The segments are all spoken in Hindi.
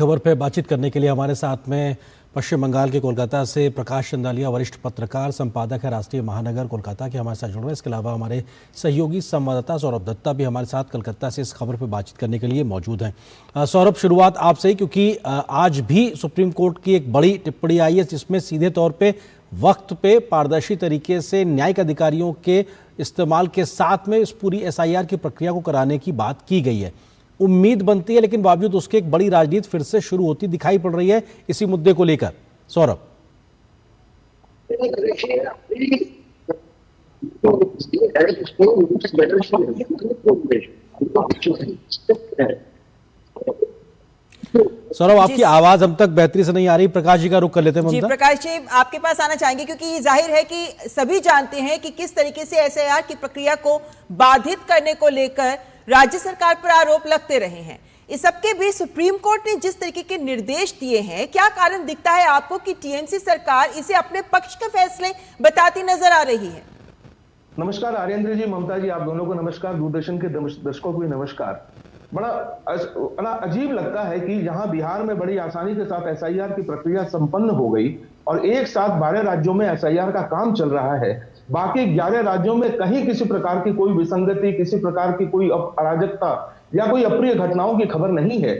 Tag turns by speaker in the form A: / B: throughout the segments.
A: खबर पे बातचीत करने के लिए हमारे साथ में पश्चिम बंगाल के कोलकाता से प्रकाश चंदालिया, वरिष्ठ पत्रकार, संपादक है राष्ट्रीय महानगर कोलकाता के, हमारे साथ जुड़ रहे हैं। इसके अलावा हमारे सहयोगी संवाददाता सौरभ दत्ता भी हमारे साथ कलकत्ता से इस खबर पर बातचीत करने के लिए मौजूद हैं। सौरभ, शुरुआत आपसे ही, क्योंकि आज भी सुप्रीम कोर्ट की एक बड़ी टिप्पणी आई है जिसमें सीधे तौर पर वक्त पे पारदर्शी तरीके से न्यायिक अधिकारियों के इस्तेमाल के साथ में इस पूरी SIR की प्रक्रिया को कराने की बात की गई है। उम्मीद बनती है, लेकिन बावजूद उसके एक बड़ी राजनीति फिर से शुरू होती दिखाई पड़ रही है इसी मुद्दे को लेकर। सौरभ, सौरभ आपकी आवाज हम तक बेहतरी से नहीं आ रही। प्रकाश जी का रुख कर लेते हैं।
B: जी प्रकाश जी, आपके पास आना चाहेंगे, क्योंकि जाहिर है कि सभी जानते हैं कि किस तरीके से SIR की प्रक्रिया को बाधित करने को लेकर राज्य सरकार पर आरोप लगते रहे हैं। इस सबके बीच सुप्रीम कोर्ट ने जिस तरीके के निर्देश दिए हैं, क्या कारण दिखता है आपको कि TMC सरकार इसे अपने पक्ष के फैसले बताती नजर आ रही है?
C: नमस्कार आर्येंद्र जी, ममता जी, आप दोनों को नमस्कार, दूरदर्शन के दर्शकों को भी नमस्कार। बड़ा अजीब लगता है कि जहां बिहार में बड़ी आसानी के साथ SIR की प्रक्रिया संपन्न हो गई और एक साथ 12 राज्यों में SIR का काम चल रहा है, बाकी 11 राज्यों में कहीं किसी प्रकार की कोई विसंगति, किसी प्रकार की कोई अराजकता या कोई अप्रिय घटनाओं की खबर नहीं है।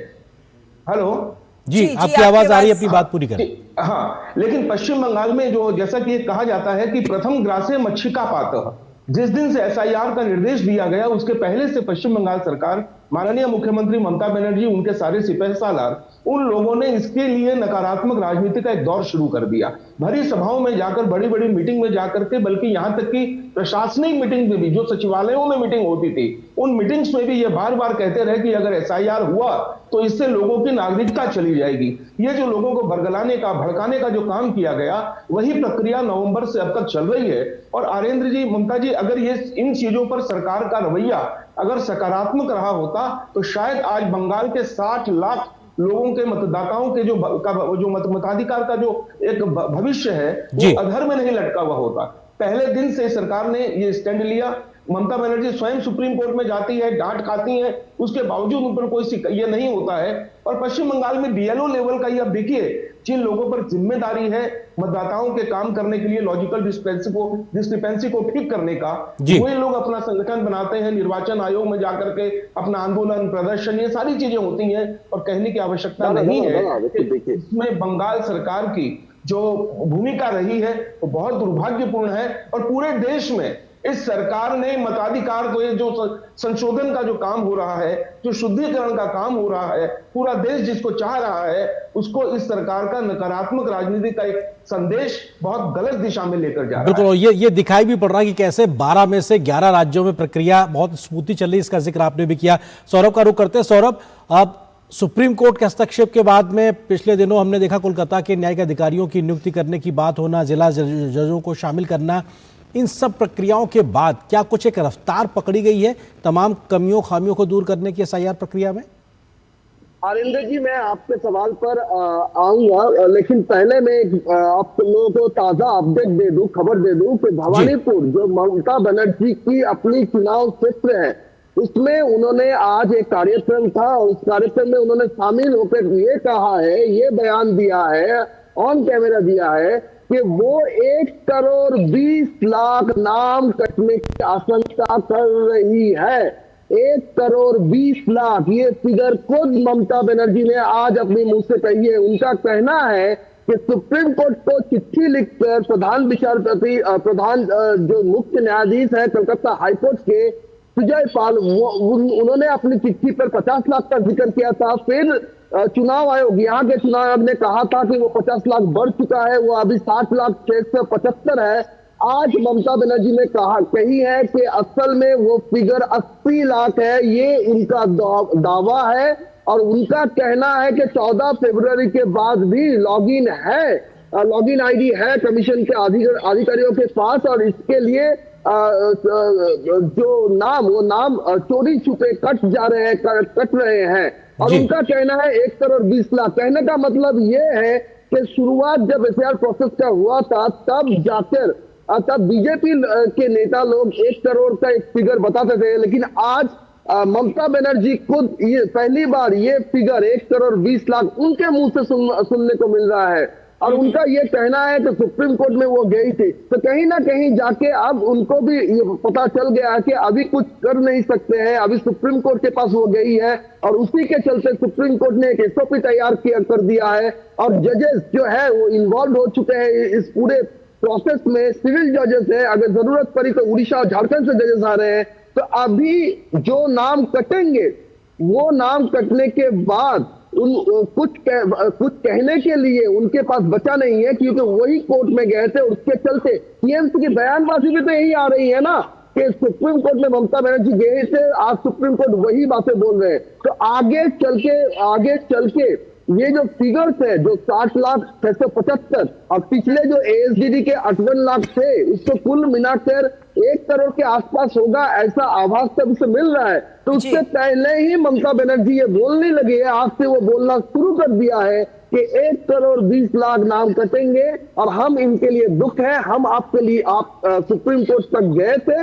C: हेलो
A: जी, आपकी आवाज आ रही है, अपनी बात पूरी करें।
C: हाँ, लेकिन पश्चिम बंगाल में जो जैसा कि कहा जाता है कि प्रथम ग्रासे मच्छिका पातः, जिस दिन से SIR का निर्देश दिया गया उसके पहले से पश्चिम बंगाल सरकार, माननीय मुख्यमंत्री ममता बनर्जी, उनके सारे सिपह सालार, उन लोगों ने इसके लिए नकारात्मक राजनीति का एक दौर शुरू कर दिया। भरी सभाओं में जाकर, बड़ी बड़ी मीटिंग में जाकर के, बल्कि यहां तक कि प्रशासनिक मीटिंग में भी, जो सचिवालयों में मीटिंग होती थी, उन मीटिंग्स में भी ये बार बार कहते रहे कि अगर SIR हुआ तो इससे लोगों की नागरिकता चली जाएगी। ये जो लोगों को बरगलाने का, भड़काने का जो काम किया गया, वही प्रक्रिया नवंबर से अब तक चल रही है। और आर्येंद्र जी, ममता जी, अगर ये इन चीजों पर सरकार का रवैया अगर सकारात्मक रहा होता तो शायद आज बंगाल के 60 लाख लोगों के मतदाताओं के जो मताधिकार का जो एक भविष्य है वो अधर में नहीं लटका हुआ होता। पहले दिन से सरकार ने ये स्टैंड लिया। ममता बनर्जी स्वयं सुप्रीम कोर्ट में जाती है, डांट खाती है, उसके बावजूद उन पर कोई ये नहीं होता है। और पश्चिम बंगाल में BLO लेवल का ये देखिए, जिन लोगों पर जिम्मेदारी है मतदाताओं के काम करने के लिए, लॉजिकल डिस्क्रिपेंसी को ठीक करने का, वही लोग अपना संगठन बनाते हैं, निर्वाचन आयोग में जाकर के अपना आंदोलन, प्रदर्शन, ये सारी चीजें होती हैं। और कहने की आवश्यकता नहीं है, इसमें बंगाल सरकार की जो भूमिका रही है वो बहुत दुर्भाग्यपूर्ण है। और पूरे देश में इस सरकार ने मताधिकार को, ये जो संशोधन का जो काम हो रहा है, जो शुद्धिकरण का काम हो रहा है, पूरा देश जिसको चाह रहा है, उसको इस सरकार का नकारात्मक राजनीति का एक संदेश बहुत गलत दिशा में लेकर जा रहा है।
A: बिल्कुल, ये दिखाई भी पड़ रहा है कि कैसे 12 में से 11 राज्यों में प्रक्रिया बहुत स्मूथली चल रही है। इसका जिक्र आपने भी किया। सौरभ का रुख करते हैं। सौरभ, अब सुप्रीम कोर्ट के हस्तक्षेप के बाद में पिछले दिनों हमने देखा कोलकाता के न्यायिक अधिकारियों की नियुक्ति करने की बात होना, जिला जजों को शामिल करना, इन सब प्रक्रियाओं के बाद क्या कुछ एक रफ्तार पकड़ी गई है तमाम कमियों खामियों को दूर करने की SIR प्रक्रिया में?
D: आरिंदर जी, मैं आपके सवाल पर आऊंगा, लेकिन पहले मैं आप लोगों को ताजा अपडेट दे दूं, खबर दे दूं कि भवानीपुर, जो ममता बनर्जी की अपनी चुनाव क्षेत्र है, उसमें उन्होंने आज एक कार्यक्रम था और उस कार्यक्रम में उन्होंने शामिल होकर ये कहा है, ये बयान दिया है, ऑन कैमरा दिया है कि वो 1 करोड़ 20 लाख नाम कटने की आशंका कर रही है। 1 करोड़ 20 लाख, ये फिगर खुद ममता बनर्जी ने आज अपने मुंह से कही है। उनका कहना है कि सुप्रीम कोर्ट को चिट्ठी लिखकर प्रधान जो मुख्य न्यायाधीश है कलकत्ता हाईकोर्ट के, सुजय पाल, उन्होंने अपनी चिट्ठी पर 50 लाख का जिक्र किया था। फिर चुनाव आयोग, यहाँ के चुनाव आयोग ने कहा था कि वो 50 लाख बढ़ चुका है, वो अभी 60 लाख 675 है। आज ममता बनर्जी ने कही है कि असल में वो फिगर 80 लाख है। ये उनका दावा है और उनका कहना है कि 14 फरवरी के बाद भी लॉगिन आईडी है कमीशन के अधिकारियों के पास, और इसके लिए जो वो नाम चोरी छुपे कट रहे हैं। और उनका कहना है 1 करोड़ 20 लाख। कहने का मतलब ये है कि शुरुआत जब SIR प्रोसेस का हुआ था तब बीजेपी के नेता लोग 1 करोड़ का एक फिगर बताते थे, लेकिन आज ममता बनर्जी खुद ये पहली बार ये फिगर 1,20,00,000 उनके मुंह से सुनने को मिल रहा है। और उनका ये कहना है कि सुप्रीम कोर्ट में वो गई थी, तो कहीं ना कहीं जाके अब उनको भी ये पता चल गया कि अभी कुछ कर नहीं सकते हैं, अभी सुप्रीम कोर्ट के पास वो गई है और उसी के चलते सुप्रीम कोर्ट ने एक एसओपी तैयार कर दिया है और जजेस जो है वो इन्वॉल्व हो चुके हैं इस पूरे प्रोसेस में। सिविल जजेस है, अगर जरूरत पड़ी तो उड़ीसा और झारखंड से जजेस आ रहे हैं। तो अभी जो नाम कटेंगे वो नाम कटने के बाद कुछ कहने के लिए उनके पास बचा नहीं है, क्योंकि वही कोर्ट में गए थे। उसके चलते टीएमसी की बयानबाजी भी तो यही आ रही है ना कि सुप्रीम कोर्ट में ममता बनर्जी गए थे, आज सुप्रीम कोर्ट वही बातें बोल रहे हैं। तो आगे चल के ये जो फिगर्स है, जो 60,675 और पिछले जो एएसडीडी के 58 लाख थे, उसको कुल मिलाकर 1 करोड़ के आसपास होगा, ऐसा आभास तब से मिल रहा है। तो उससे पहले ही ममता बनर्जी ये बोलने लगी है, आज से वो बोलना शुरू कर दिया है कि 1,20,00,000 नाम कटेंगे और हम इनके लिए दुख है। हम आपके लिए आप सुप्रीम कोर्ट तक गए थे,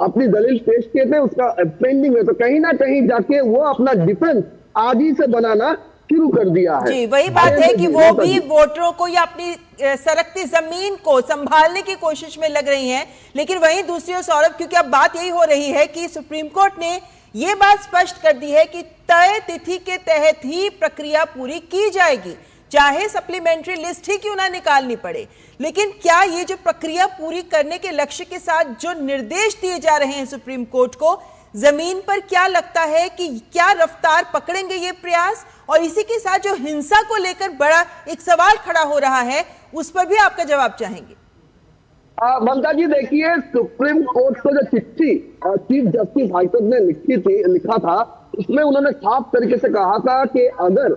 D: अपनी दलील पेश किए थे, उसका पेंडिंग है। तो कहीं ना कहीं जाके वो अपना डिफेंस आज ही से बनाना शुरू कर दिया है।
B: जी, वही बात है कि वो भी वोटरों को या अपनी सरकती जमीन को संभालने की कोशिश में लग रही हैं। लेकिन वहीं दूसरी ओर सौरभ, क्योंकि अब बात यही हो रही है कि सुप्रीम कोर्ट ने ये बात स्पष्ट कर दी है कि तय तिथि के तहत ही प्रक्रिया पूरी की जाएगी, चाहे सप्लीमेंट्री लिस्ट ही क्यों ना निकालनी पड़े। लेकिन क्या ये जो प्रक्रिया पूरी करने के लक्ष्य के साथ जो निर्देश दिए जा रहे हैं सुप्रीम कोर्ट को, जमीन पर क्या लगता है कि क्या रफ्तार पकड़ेंगे ये प्रयास? और इसी के साथ जो हिंसा को लेकर बड़ा एक सवाल खड़ा हो रहा है, उस पर भी आपका जवाब चाहेंगे।
D: ममता जी देखिए, सुप्रीम कोर्ट को जो चिट्ठी चीफ जस्टिस हाईकोर्ट ने लिखा था, उसमें उन्होंने साफ तरीके से कहा था कि अगर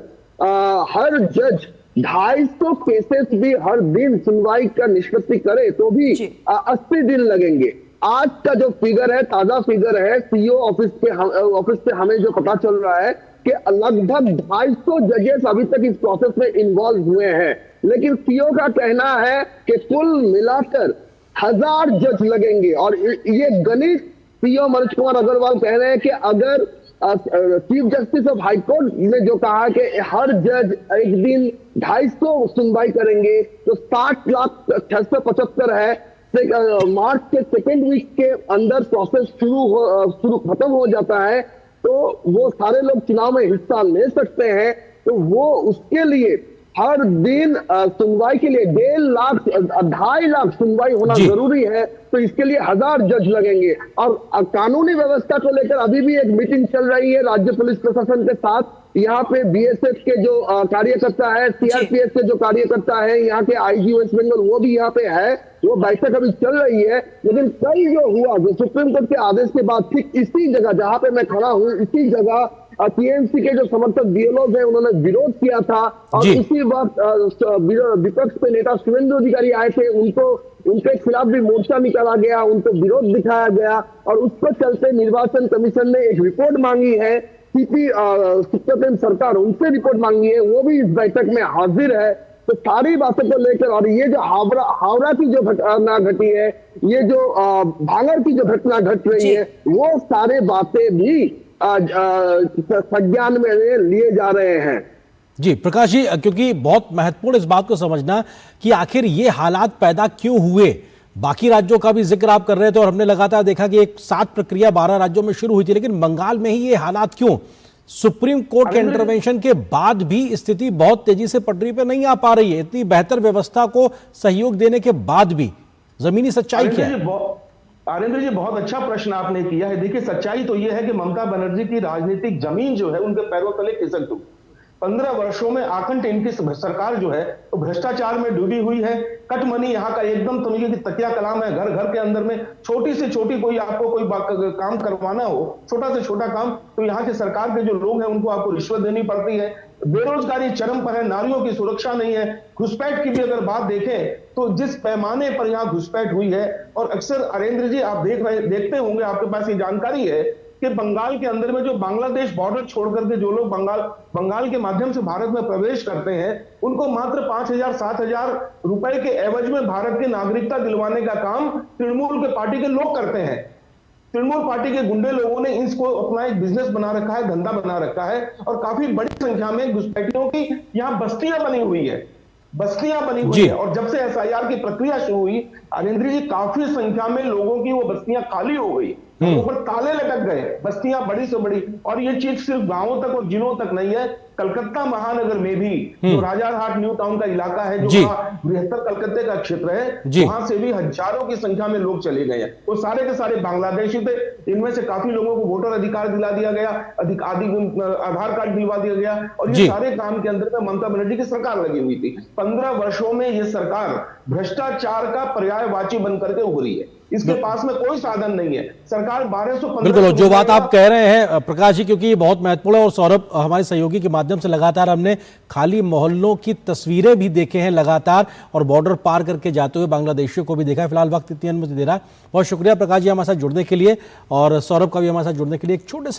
D: हर जज 250 केसेस भी हर दिन सुनवाई का निष्पत्ति करे तो भी 80 दिन लगेंगे। आज का जो फिगर है, ताजा फिगर है सीओ ऑफिस से हमें जो पता चल रहा है कि लगभग 250 जजेस अभी तक इस प्रोसेस में इन्वॉल्व हुए हैं। लेकिन सीओ का कहना है कि कुल मिलाकर 1000 जज लगेंगे। और ये गणित सीओ मनोज कुमार अग्रवाल कह रहे हैं कि अगर चीफ जस्टिस ऑफ हाईकोर्ट ने जो कहा कि हर जज एक दिन 250 सुनवाई करेंगे, तो 60,675 है। मार्च के सेकेंड वीक के अंदर प्रोसेस शुरू खत्म हो जाता है, तो वो सारे लोग चुनाव में हिस्सा ले सकते हैं। तो वो उसके लिए हर दिन सुनवाई के लिए 2.5 लाख सुनवाई होना जरूरी है। तो इसके लिए 1000 जज लगेंगे। और कानूनी व्यवस्था को लेकर अभी भी एक मीटिंग चल रही है राज्य पुलिस प्रशासन के साथ। यहाँ पे बीएसएफ के जो कार्यकर्ता है, सीआरपीएफ के जो कार्यकर्ता है, यहाँ के आईजी वेस्ट बंगाल, वो भी यहाँ पे है। वो बैठक अभी चल रही है। लेकिन कल जो हुआ, जो सुप्रीम कोर्ट के आदेश के बाद ठीक इसी जगह जहां पे मैं खड़ा हूँ, इसी जगह टीएमसी के जो समर्थक बीएलओ है, उन्होंने विरोध किया था। और इसी वक्त विपक्ष के नेता शुभेंदु अधिकारी आए थे, उनके खिलाफ भी मोर्चा निकाला गया, उनको विरोध दिखाया गया। और उसको चलते निर्वाचन कमीशन ने एक रिपोर्ट मांगी है, सीपी सुप्रीम सरकार उनसे रिपोर्ट मांगी है, वो भी इस बैठक में हाजिर है। तो सारी बातों को लेकर, और ये जो हावड़ा की जो घटना घटी है, ये जो भांगड़ की जो घटना घट रही है, वो सारे बातें भी संज्ञान में लिए जा रहे हैं।
A: जी प्रकाश जी, क्योंकि बहुत महत्वपूर्ण इस बात को समझना कि आखिर ये हालात पैदा क्यों हुए। बाकी राज्यों का भी जिक्र आप कर रहे थे और हमने लगातार देखा कि एक साथ प्रक्रिया 12 राज्यों में शुरू हुई थी, लेकिन बंगाल में ही ये हालात क्यों? सुप्रीम कोर्ट के इंटरवेंशन के बाद भी स्थिति बहुत तेजी से पटरी पे नहीं आ पा रही है। इतनी बेहतर व्यवस्था को सहयोग देने के बाद भी जमीनी सच्चाई क्या है?
C: आरिंदर जी, बहुत अच्छा प्रश्न आपने किया है। देखिए, सच्चाई तो यह है कि ममता बनर्जी की राजनीतिक जमीन जो है उनके पैरों तले खिसक चुकी। 15 वर्षों में आखंड इनकी सरकार जो है तो भ्रष्टाचार में डूबी हुई है। कट मनी यहाँ का एकदम समझिए कि तकिया कलाम है। घर घर के अंदर में छोटी से छोटी कोई आपको कोई काम करवाना हो, छोटा से छोटा काम, तो यहाँ के सरकार के जो लोग हैं उनको आपको रिश्वत देनी पड़ती है। बेरोजगारी चरम पर है, नारियों की सुरक्षा नहीं है। घुसपैठ की भी अगर बात देखें तो जिस पैमाने पर यहाँ घुसपैठ हुई है, और अक्सर अरेंद्र जी आप देखते होंगे, आपके पास ये जानकारी है कि बंगाल के अंदर में जो बांग्लादेश बॉर्डर छोड़ करके जो लोग बंगाल के माध्यम से भारत में प्रवेश करते हैं, उनको मात्र 5,000-7,000 रुपए के एवज में भारत की नागरिकता दिलवाने का काम तृणमूल के पार्टी के लोग करते हैं। तृणमूल पार्टी के गुंडे लोगों ने इसको अपना एक बिजनेस बना रखा है, धंधा बना रखा है और काफी बड़ी संख्या में घुसपैठियों की यहाँ बस्तियां बनी हुई है, बस्तियां बनी हुई है। और जब से एसआईआर की प्रक्रिया शुरू हुई अरिंद्र जी, काफी संख्या में लोगों की वो बस्तियां खाली हो गई, ऊपर ताले लटक गए, बस्तियां बड़ी से बड़ी। और ये चीज सिर्फ गांवों तक और जिलों तक नहीं है, कलकत्ता महानगर में भी जो राजारहाट न्यू टाउन का इलाका है, जो बृहत्तर कलकत्ते का क्षेत्र है, वहां से भी हजारों की संख्या में लोग चले गए हैं। वो सारे के सारे बांग्लादेशी थे, इनमें से काफी लोगों को वोटर अधिकार दिला दिया गया, आधार कार्ड दिलवा दिया गया। और ये सारे काम के अंदर में ममता बनर्जी की सरकार लगी हुई थी। 15 वर्षों में ये सरकार भ्रष्टाचार का पर्यायवाची बन करके उभरी है, इसके पास में कोई साधन नहीं है। सरकार 1215।
A: बिल्कुल, जो बात आप कह रहे हैं प्रकाश जी, क्योंकि ये बहुत महत्वपूर्ण है और सौरभ हमारे सहयोगी के माध्यम से लगातार हमने खाली मोहल्लों की तस्वीरें भी देखे हैं लगातार, और बॉर्डर पार करके जाते हुए बांग्लादेशियों को भी देखा है। फिलहाल वक्त इतनी अनुमति दे रहा है। बहुत शुक्रिया प्रकाश जी हमारे साथ जुड़ने के लिए और सौरभ का भी हमारे साथ जुड़ने के लिए। एक छोटे से